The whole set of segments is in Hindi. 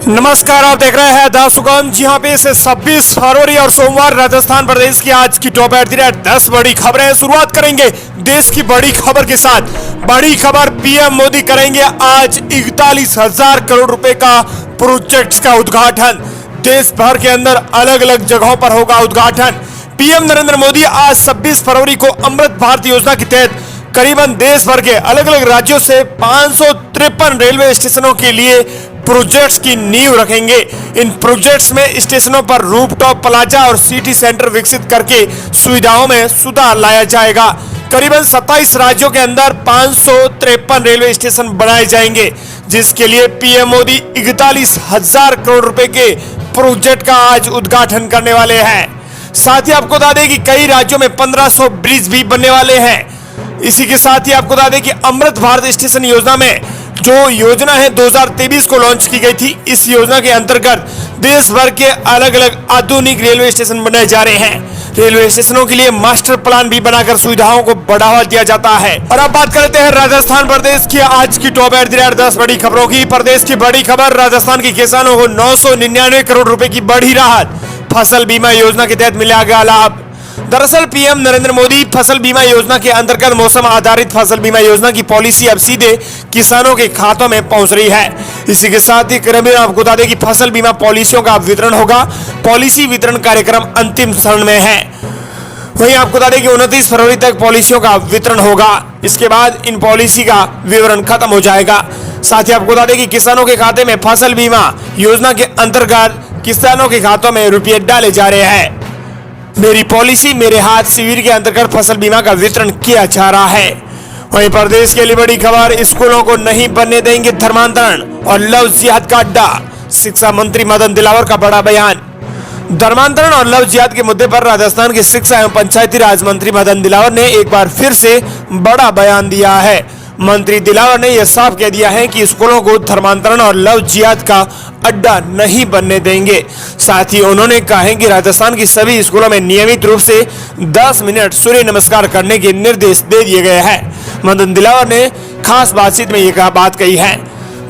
नमस्कार, आप देख रहे हैं द सुगम। जहां पे से 26 फरवरी और सोमवार राजस्थान प्रदेश की आज की टॉप एट 10 बड़ी खबरें। शुरुआत करेंगे देश की बड़ी खबर के साथ। बड़ी खबर, पीएम मोदी करेंगे आज 41,000 करोड़ रुपए का प्रोजेक्ट्स का उद्घाटन। देश भर के अंदर अलग अलग जगहों पर होगा उद्घाटन। पीएम नरेंद्र मोदी आज 26 फरवरी को अमृत भारत योजना के तहत करीबन देश भर के अलग अलग राज्यों से 553 रेलवे स्टेशनों के लिए प्रोजेक्ट्स की नींव रखेंगे। इन प्रोजेक्ट्स में स्टेशनों पर रूफटॉप प्लाजा और सिटी सेंटर विकसित करके सुविधाओं में सुधार लाया जाएगा। करीबन 27 राज्यों के अंदर 553 रेलवे स्टेशन बनाए जाएंगे, जिसके लिए पीएम मोदी 41,000 करोड़ रुपए के प्रोजेक्ट का आज उद्घाटन करने वाले हैं। साथ ही आपको बता दें कि कई राज्यों में 1500 ब्रिज भी बनने वाले हैं। इसी के साथ ही आपको बता दें कि अमृत भारत स्टेशन योजना में जो योजना है 2023 को लॉन्च की गई थी, इस योजना के अंतर्गत देश भर के अलग अलग आधुनिक रेलवे स्टेशन बनाए जा रहे हैं। रेलवे स्टेशनों के लिए मास्टर प्लान भी बनाकर सुविधाओं को बढ़ावा दिया जाता है। और अब बात करते हैं राजस्थान प्रदेश की आज की टॉप एट 10 बड़ी खबरों की। प्रदेश की बड़ी खबर, राजस्थान के किसानों को 999 करोड़ रुपए की बड़ी राहत। फसल बीमा योजना के तहत मिलेगा लाभ। दरअसल पीएम नरेंद्र मोदी फसल बीमा योजना के अंतर्गत मौसम आधारित फसल बीमा योजना की पॉलिसी अब सीधे किसानों के खातों में पहुंच रही है। इसी के साथ ही क्रमशः आपको बता दें कि फसल बीमा पॉलिसियों का वितरण होगा। पॉलिसी वितरण कार्यक्रम अंतिम चरण में है। वहीं आपको बता दें कि 29 फरवरी तक पॉलिसियों का वितरण होगा। इसके बाद इन पॉलिसी का विवरण खत्म हो जाएगा। साथ ही आपको बता दें कि किसानों के खाते में फसल बीमा योजना के अंतर्गत किसानों के खातों में रुपये डाले जा रहे हैं। मेरी पॉलिसी मेरे हाथ शिविर के अंतर्गत फसल बीमा का वितरण किया जा रहा है। वहीं प्रदेश के लिए बड़ी खबर, स्कूलों को नहीं बनने देंगे धर्मांतरण और लव जिहाद का अड्डा। शिक्षा मंत्री मदन दिलावर का बड़ा बयान। धर्मांतरण और लव जिहाद के मुद्दे पर राजस्थान के शिक्षा एवं पंचायती राज मंत्री मदन दिलावर ने एक बार फिर से बड़ा बयान दिया है। मंत्री दिलावर ने यह साफ कह दिया है कि स्कूलों को धर्मांतरण और लव जिहाद का अड्डा नहीं बनने देंगे। साथ ही उन्होंने कहा है कि राजस्थान की सभी स्कूलों में नियमित रूप से 10 मिनट सूर्य नमस्कार करने के निर्देश दे दिए गए हैं। मदन दिलावर ने खास बातचीत में यह बात कही है।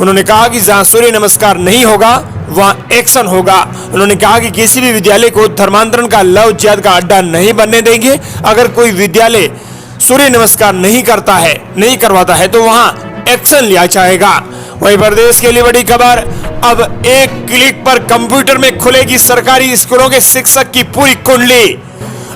उन्होंने कहा कि जहां सूर्य नमस्कार नहीं होगा वहां एक्शन होगा। उन्होंने कहा कि किसी भी विद्यालय को धर्मांतरण का लव जिहाद का अड्डा नहीं बनने देंगे। अगर कोई विद्यालय सूर्य नमस्कार नहीं करवाता है तो वहां एक्शन लिया जाएगा। वहीं प्रदेश के लिए बड़ी खबर, अब एक क्लिक पर कंप्यूटर में खुलेगी सरकारी स्कूलों के शिक्षक की पूरी कुंडली।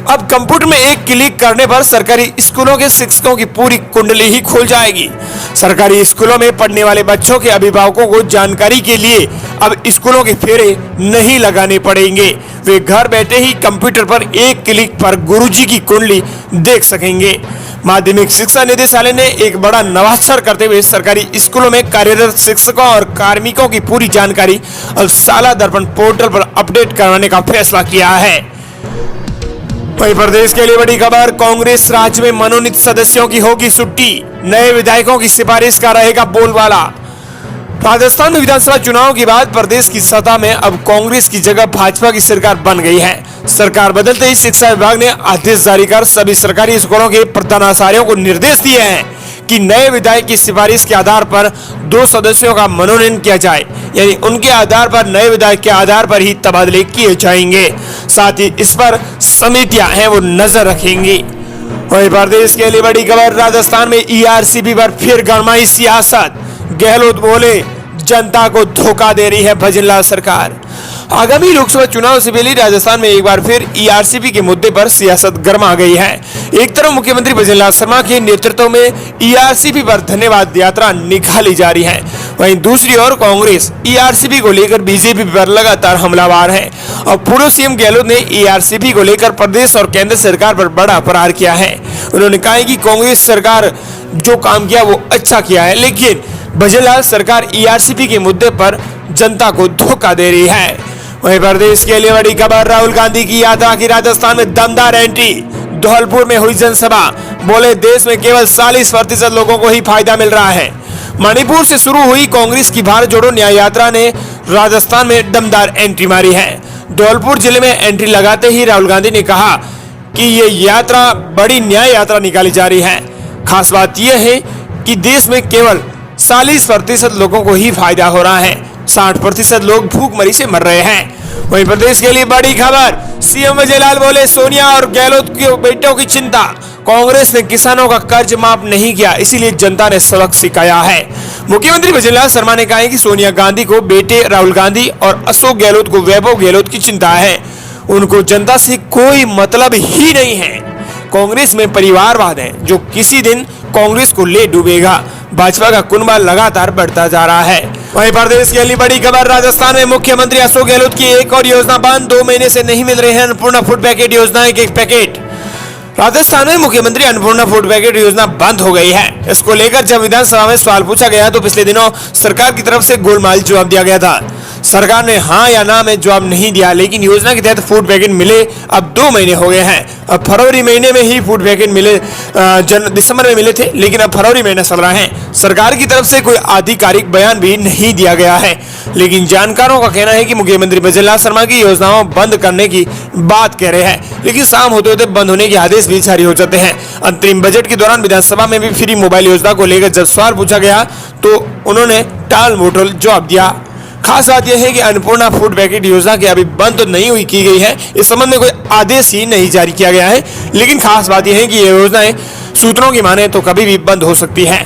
अब कंप्यूटर में एक क्लिक करने पर सरकारी स्कूलों के शिक्षकों की पूरी कुंडली ही खुल जाएगी। सरकारी स्कूलों में पढ़ने वाले बच्चों के अभिभावकों को जानकारी के लिए अब स्कूलों के फेरे नहीं लगाने पड़ेंगे। वे घर बैठे ही कंप्यूटर पर एक क्लिक पर गुरुजी की कुंडली देख सकेंगे। माध्यमिक शिक्षा निदेशालय ने एक बड़ा नवाचार करते हुए सरकारी स्कूलों में कार्यरत शिक्षकों और कार्मिकों की पूरी जानकारी अब साला दर्पण पोर्टल पर अपडेट करवाने का फैसला किया है। वहीं प्रदेश के लिए बड़ी खबर, कांग्रेस राज्य में मनोनीत सदस्यों की होगी छुट्टी। नए विधायकों की सिफारिश का रहेगा बोलबाला। राजस्थान में विधानसभा चुनाव के बाद प्रदेश की सत्ता में अब कांग्रेस की जगह भाजपा की सरकार बन गई है। सरकार बदलते ही शिक्षा विभाग ने आदेश जारी कर सभी सरकारी स्कूलों के प्रधानाचार्यों को निर्देश दिए हैं कि नए विधायक की सिफारिश के आधार पर 2 सदस्यों का मनोनयन किया जाए, यानी उनके आधार पर नए विधायक के आधार पर ही तबादले किए जाएंगे। साथ ही इस पर समितियां हैं वो नजर रखेंगी। वहीं प्रदेश के लिए बड़ी खबर, राजस्थान में ईआरसीबी पर फिर गरमाई सियासत। गहलोत बोले जनता को धोखा दे रही है भजनलाल सरकार। आगामी लोकसभा चुनाव से पहले राजस्थान में एक बार फिर ईआरसीबी के मुद्दे पर सियासत गर्मा गई है। एक तरफ मुख्यमंत्री भजनलाल शर्मा के नेतृत्व में ईआरसीबी पर धन्यवाद यात्रा निकाली जा रही है, वहीं दूसरी ओर कांग्रेस ईआरसीबी को लेकर बीजेपी पर लगातार हमलावर है। और पूर्व सीएम गहलोत ने ईआरसीबी को लेकर प्रदेश और केंद्र सरकार पर बड़ा प्रहार किया है। उन्होंने कहा कि कांग्रेस सरकार जो काम किया वो अच्छा किया है, लेकिन भजनलाल सरकार ईआरसीबी के मुद्दे पर जनता को धोखा दे रही है। वहीं प्रदेश के लिए बड़ी खबर, राहुल गांधी की यात्रा की राजस्थान में दमदार एंट्री। धौलपुर में हुई जनसभा, बोले देश में केवल 40% लोगों को ही फायदा मिल रहा है। मणिपुर से शुरू हुई कांग्रेस की भारत जोड़ो न्याय यात्रा ने राजस्थान में दमदार एंट्री मारी है। धौलपुर जिले में एंट्री लगाते ही राहुल गांधी ने कहा कि ये यात्रा बड़ी न्याय यात्रा निकाली जा रही है। खास बात यह है कि देश में केवल 40% लोगों को ही फायदा हो रहा है। 60% लोग भूखमरी से मर रहे हैं। वहीं प्रदेश के लिए बड़ी खबर, सीएम विजय लाल बोले सोनिया और गहलोत के बेटों की चिंता, कांग्रेस ने किसानों का कर्ज माफ नहीं किया, इसीलिए जनता ने सबक सिखाया है। मुख्यमंत्री भजनलाल शर्मा ने कहा है कि सोनिया गांधी को बेटे राहुल गांधी और अशोक गहलोत को वैभव गहलोत की चिंता है। उनको जनता से कोई मतलब ही नहीं है। कांग्रेस में परिवारवाद है जो किसी दिन कांग्रेस को ले डूबेगा। भाजपा का कुनबा लगातार बढ़ता जा रहा है। वहीं प्रदेश के लिए बड़ी खबर, राजस्थान में मुख्यमंत्री अशोक गहलोत की एक और योजना बंद, 2 महीने से नहीं मिल रहे हैं अन्नपूर्णा फूड पैकेट योजना के पैकेट। राजस्थान में मुख्यमंत्री अन्नपूर्णा फूड पैकेट योजना बंद हो गई है। इसको लेकर जब विधानसभा में सवाल पूछा गया तो पिछले दिनों सरकार की तरफ से गोलमाल जवाब दिया गया था। सरकार ने हाँ या ना में जवाब नहीं दिया, लेकिन योजना के तहत फूड पैकेट मिले अब 2 महीने हो गए हैं। अब फरवरी महीने में ही फूड पैकेट मिले, दिसंबर में मिले थे, लेकिन अब फरवरी महीना चल रहा है। सरकार की तरफ से कोई आधिकारिक बयान भी नहीं दिया गया है, लेकिन जानकारों का कहना है कि मुख्यमंत्री भजनलाल शर्मा की योजनाओं बंद करने की बात कह रहे हैं, लेकिन शाम होते होते बंद होने के आदेश भी जारी हो जाते हैं। अंतरिम बजट के दौरान विधानसभा में भी फ्री मोबाइल योजना को लेकर जब सवाल पूछा गया तो उन्होंने टाल मटोल जवाब दिया। खास बात यह है कि अन्नपूर्णा फूड पैकेट योजना की अभी बंद तो नहीं हुई की गई है, इस संबंध में कोई आदेश ही नहीं जारी किया गया है, लेकिन खास बात यह है कि ये योजनाएं सूत्रों की माने तो कभी भी बंद हो सकती है।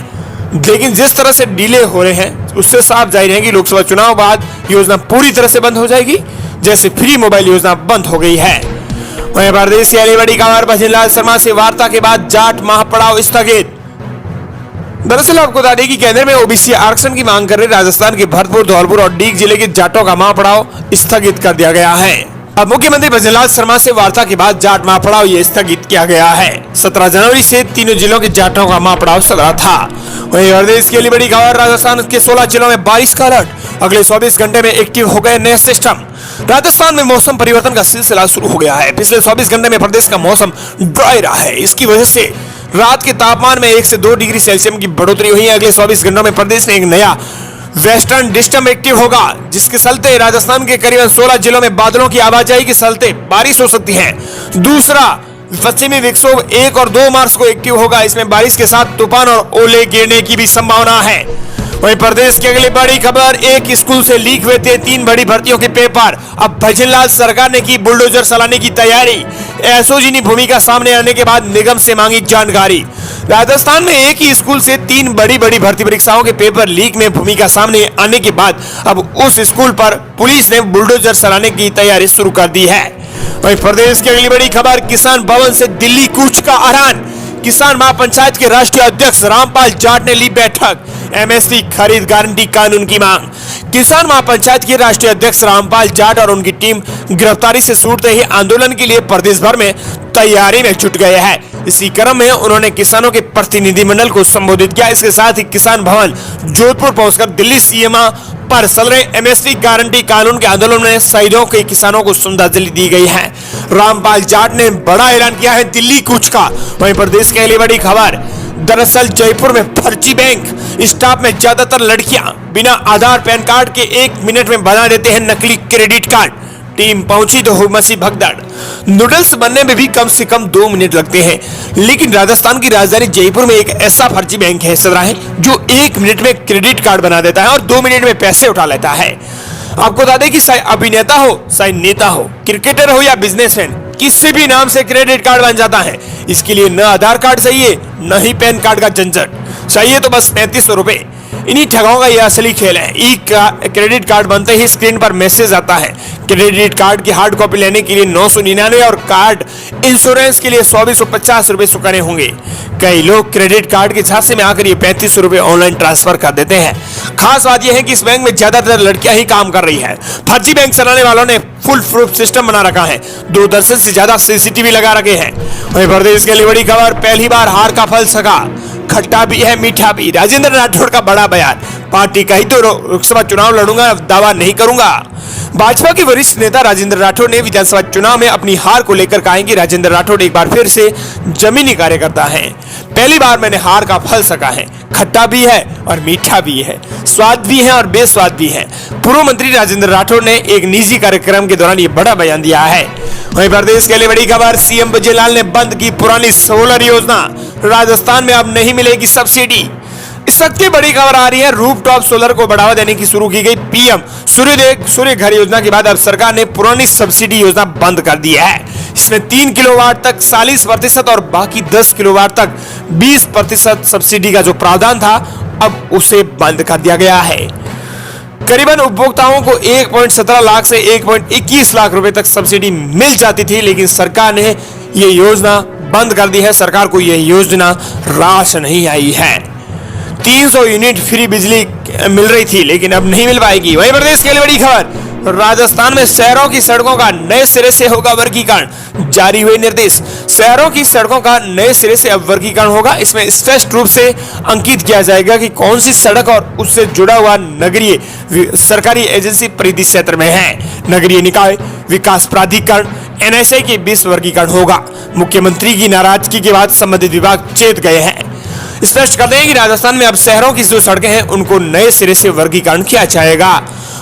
लेकिन जिस तरह से डिले हो रहे हैं उससे साफ जाहिर है कि लोकसभा चुनाव बाद योजना पूरी तरह से बंद हो जाएगी, जैसे फ्री मोबाइल योजना बंद हो गई है। वहीं प्रदेश की अगली बड़ी खबर, भजनलाल शर्मा से वार्ता के बाद जाट महापड़ाव स्थगित। दरअसल आपको बता दें कि केंद्र में ओबीसी आरक्षण की मांग कर रहे राजस्थान के भरतपुर, धौलपुर और डीग जिले के जाटों का महापड़ाव स्थगित कर दिया गया है। अब मुख्यमंत्री भजनलाल शर्मा से वार्ता के बाद जाट महापड़ाव ये स्थगित किया गया है। 17 जनवरी से तीनों जिलों के जाटों का महापड़ाव चल रहा था। वहीं प्रदेश के लिए बड़ी खबर, राजस्थान के 16 जिलों में बारिश का अलर्ट, अगले 24 घंटे में एक्टिव हो गए नए सिस्टम। राजस्थान में मौसम परिवर्तन का सिलसिला शुरू हो गया है। पिछले 24 घंटे में प्रदेश का मौसम ड्राई रहा है। इसकी वजह से रात के तापमान में 1 से 2 डिग्री सेल्सियस की बढ़ोतरी हुई है। अगले 24 घंटों में प्रदेश में एक नया वेस्टर्न डिस्टर्ब एक्टिव होगा, जिसके चलते राजस्थान के करीबन 16 जिलों में बादलों की आवाजाही के चलते बारिश हो सकती है। दूसरा, पश्चिमी विक्षोभ 1 और 2 मार्च को एक्टिव होगा। इसमें बारिश के साथ तूफान और ओले गिरने की भी संभावना है। वहीं प्रदेश की अगली बड़ी खबर, एक स्कूल से लीक हुए थे 3 बड़ी भर्तियों के पेपर। अब भजनलाल सरकार ने की बुलडोजर चलाने की तैयारी। एसओजी भूमिका सामने आने के बाद निगम से मांगी जानकारी। राजस्थान में एक ही स्कूल से 3 बड़ी भर्ती परीक्षाओं के पेपर लीक में भूमिका सामने आने के बाद अब उस स्कूल पर पुलिस ने बुलडोजर चलाने की तैयारी शुरू कर दी है। वहीं प्रदेश की अगली बड़ी खबर, किसान भवन से दिल्ली कूच का ऐलान। किसान महापंचायत के राष्ट्रीय अध्यक्ष रामपाल जाट ने ली बैठक। एमएसपी खरीद गारंटी कानून की मांग। किसान महापंचायत के राष्ट्रीय अध्यक्ष रामपाल जाट और उनकी टीम गिरफ्तारी से छूटते ही आंदोलन के लिए प्रदेश भर में तैयारी में जुट गए हैं। इसी क्रम में उन्होंने किसानों के प्रतिनिधिमंडल को संबोधित किया। इसके साथ ही किसान भवन जोधपुर पहुंचकर दिल्ली सीमा पर चल रहे एमएसपी गारंटी कानून के आंदोलन में शहीदों के किसानों को श्रद्धांजलि दी गई है। रामपाल जाट ने बड़ा ऐलान किया है दिल्ली कूच का। वहीं प्रदेश के लिए बड़ी खबर, दरअसल जयपुर में फर्जी बैंक स्टाफ में ज्यादातर लड़कियां बिना आधार पैन कार्ड के 1 मिनट में बना देते हैं नकली क्रेडिट कार्ड। टीम पहुंची तो हो मसी भगदड़। नूडल्स बनने में भी कम से कम 2 मिनट लगते हैं, लेकिन राजस्थान की राजधानी जयपुर में एक ऐसा फर्जी बैंक है जो 1 मिनट में क्रेडिट कार्ड बना देता है और 2 मिनट में पैसे उठा लेता है। आपको बता दें कि चाहे अभिनेता हो, चाहे नेता हो, क्रिकेटर हो या बिजनेसमैन, किसी भी नाम से क्रेडिट कार्ड बन जाता है। इसके लिए न आधार कार्ड चाहिए, न ही पैन कार्ड का झंझट चाहिए, तो बस 3500 रुपए। इन्हीं ठगों का यह असली खेल है। ई क्रेडिट कार्ड बनते ही स्क्रीन पर मैसेज आता है। क्रेडिट कार्ड की हार्ड कॉपी लेने के लिए 999 और कार्ड इंश्योरेंस के लिए 2450 रुपए चुकाने होंगे। कई लोग क्रेडिट कार्ड के झांसे में आकर ये 3500 रुपए ऑनलाइन ट्रांसफर कर देते हैं। खास बात यह है कि इस बैंक में ज्यादातर लड़कियां ही काम कर रही है। फर्जी बैंक चलाने वालों ने फुल प्रूफ सिस्टम बना रखा है। 2 दर्जन से ज्यादा सीसीटीवी लगा रखे हैं। वहीं प्रदेश के लिए बड़ी खबर, पहली बार हार का फल सका, खट्टा भी है मीठा भी। राजेंद्र राठौड़ का बड़ा बयान, पार्टी कही तो लोकसभा चुनाव लड़ूंगा, दावा नहीं करूंगा। भाजपा के वरिष्ठ नेता राजेंद्र राठौड़ ने विधानसभा चुनाव में अपनी हार को लेकर कहा कि राजेंद्र राठौड़ एक बार फिर से जमीनी कार्यकर्ता हैं। पहली बार मैंने हार का फल सका है, खट्टा भी है और मीठा भी है, स्वाद भी है और बेस्वाद भी है। पूर्व मंत्री राजेंद्र राठौड़ ने एक निजी कार्यक्रम के दौरान ये बड़ा बयान दिया है। वहीं प्रदेश के लिए बड़ी खबर, सीएम विजय लाल ने बंद की पुरानी सोलर योजना। राजस्थान में अब नहीं मिलेगी सब्सिडी। इस वक्त की बड़ी खबर आ रही है, रूफटॉप सोलर को बढ़ावा देने की शुरू की गई पीएम सूर्य घर योजना के बाद अब सरकार ने पुरानी सब्सिडी योजना बंद कर दी है। इसमें 3 किलोवाट तक 40% और बाकी 10 किलोवाट तक 20% सब्सिडी का जो प्रावधान था अब उसे बंद कर दिया गया है। करीबन उपभोक्ताओं को 1.17 लाख से 1.21 लाख रुपए तक सब्सिडी मिल जाती थी, लेकिन सरकार ने यह योजना बंद कर दी है। सरकार को यह योजना रास नहीं आई है। 300 यूनिट फ्री बिजली मिल रही थी, लेकिन अब नहीं मिल पाएगी। वहीं प्रदेश के लिए बड़ी खबर, राजस्थान में शहरों की सड़कों का नए सिरे से होगा वर्गीकरण, जारी हुए निर्देश। शहरों की सड़कों का नए सिरे से अब वर्गीकरण होगा। इसमें स्पष्ट रूप से अंकित किया जाएगा कि कौन सी सड़क और उससे जुड़ा हुआ नगरीय सरकारी एजेंसी परिधि क्षेत्र में है। नगरीय निकाय विकास प्राधिकरण NSA के 20 वर्गीकरण होगा। मुख्यमंत्री की नाराजगी के बाद संबंधित विभाग चेत गए हैं। स्पष्ट कर दें कि राजस्थान में अब शहरों की जो सड़कें हैं उनको नए सिरे से वर्गीकरण किया जाएगा।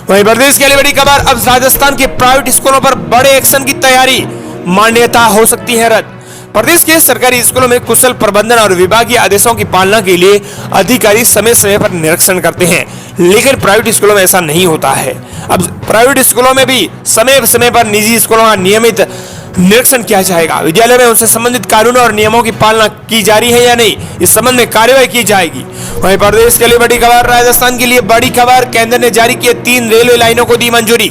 वहीं प्रदेश के लिए बड़ी खबर, अब राजस्थान के प्राइवेट स्कूलों पर बड़े एक्शन की तैयारी, मान्यता हो सकती है रद्द। प्रदेश के सरकारी स्कूलों में कुशल प्रबंधन और विभागीय आदेशों की पालना के लिए अधिकारी समय समय पर निरीक्षण करते हैं, लेकिन प्राइवेट स्कूलों में ऐसा नहीं होता है। अब प्राइवेट स्कूलों में भी समय समय पर निजी स्कूलों का नियमित निरीक्षण किया जाएगा। विद्यालय में उनसे संबंधित कानूनों और नियमों की पालना की जा रही है या नहीं, इस संबंध में कार्रवाई की जाएगी। वहीं प्रदेश के लिए बड़ी खबर, राजस्थान के लिए बड़ी खबर, केंद्र ने जारी किए 3 रेलवे लाइनों को दी मंजूरी।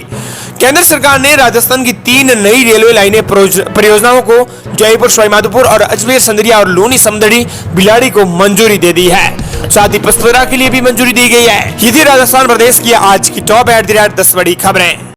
केंद्र सरकार ने राजस्थान की 3 नई रेलवे लाइनें परियोजनाओं को जयपुर, सवाईमाधोपुर और अजमेर, संदरिया और लोनी समदड़ी बिलाड़ी को मंजूरी दे दी है। साथ ही पचपदरा के लिए भी मंजूरी दी गई है। ये थी राजस्थान प्रदेश की आज की टॉप 8 10 बड़ी खबरें।